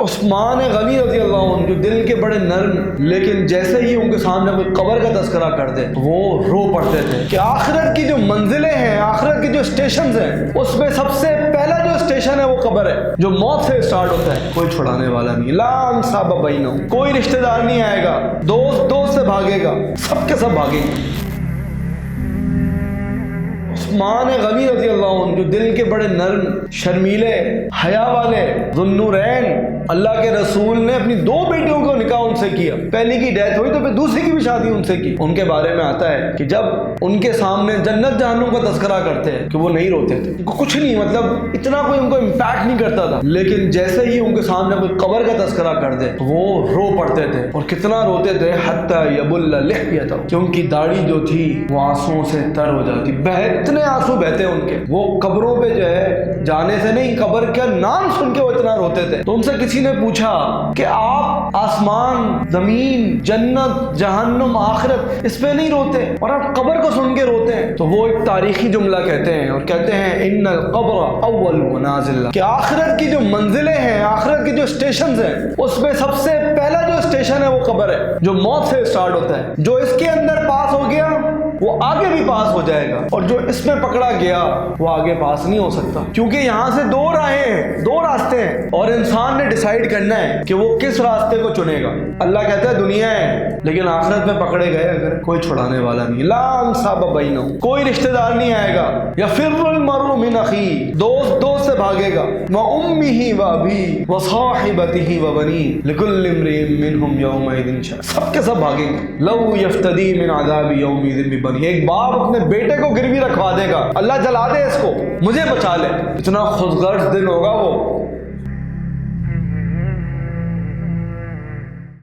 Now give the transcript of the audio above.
عثمان غنی رضی اللہ عنہ جو دل کے بڑے نرم، لیکن جیسے ہی ان کے سامنے کوئی قبر کا تذکرہ کر دے وہ رو پڑتے تھے کہ آخرت کی جو منزلیں ہیں، آخرت کی جو اسٹیشنز ہیں، اس میں سب سے پہلا جو اسٹیشن ہے وہ قبر ہے، جو موت سے اسٹارٹ ہوتا ہے۔ کوئی چھڑانے والا نہیں، لا انصاب بینہم، کوئی رشتہ دار نہیں آئے گا، دوست سے بھاگے گا، سب کے سب بھاگیں گے۔ عثمان غنی رضی اللہ عنہ جو دل کے بڑے نرم، شرمیلے، حیا والے، ذو النورین، اللہ کے رسول نے اپنی 2 بیٹیوں کو نکاح ان سے کیا، پہلی کی ڈیتھ ہوئی تو پھر دوسری کی بھی شادی ان سے کی۔ ان کے بارے میں آتا ہے کہ جب ان کے سامنے جنت جہنم کا تذکرہ کرتے ہیں کہ وہ نہیں روتے تھے، کچھ نہیں، مطلب اتنا کوئی ان کو امپیکٹ نہیں کرتا تھا، لیکن جیسے ہی ان کے سامنے کوئی قبر کا تذکرہ کر دے وہ رو پڑتے تھے، اور کتنا روتے تھے، حتی یبل لحیتہ، کہ ان کی داڑھی جو تھی وہ آنسوؤں سے تر ہو جاتی، اتنے آنسو بہتے ان کے، وہ قبروں پہ جو ہے جانے سے نہیں، قبر کا نام سن کے وہ اتنا روتے تھے۔ تو ان سے کسی نے پوچھا کہ آپ آسمان، زمین، جنت، جہنم، آخرت، اس پہ نہیں روتے اور آپ قبر کو سن کے روتے ہیں؟ تو وہ ایک تاریخی جملہ کہتے ہیں اور کہتے ہیں ان القبر اول منازل، کہ آخرت کی جو منزلیں ہیں، آخرت کی جو اسٹیشنز ہیں، اس میں سب سے پہلا جو اسٹیشن ہے وہ قبر ہے، جو موت سے اسٹارٹ ہوتا ہے۔ جو اس کے اندر پاس ہو گیا وہ آگے بھی پاس ہو جائے گا، اور جو اس میں پکڑا گیا وہ آگے پاس نہیں ہو سکتا، کیونکہ یہاں سے 2 راہیں ہیں، 2 راستے ہیں، اور انسان نے ڈیسائیڈ کرنا ہے کہ وہ کس راستے کو چنے گا۔ اللہ کہتا ہے دنیا ہے، لیکن آخرت میں پکڑے گئے اگر کوئی چھڑانے والا نہیں، لا انصاب بینہم، کوئی رشتہ دار نہیں آئے گا، یفر المرء من اخیہ، دوست سے بھاگے گا، وامہ وابیہ وصاحبتہ وبنیہ لکل امرئ منہم یومئذ شأن، سب کے سب بھاگیں گے۔ لو یفتدی من عذاب یومئذ ببنیہ، ایک باپ اپنے بیٹے کو گروی رکھوا دے گا، اللہ جلا دے اس کو، مجھے بچا لے، اتنا خود غرض دل ہوگا وہ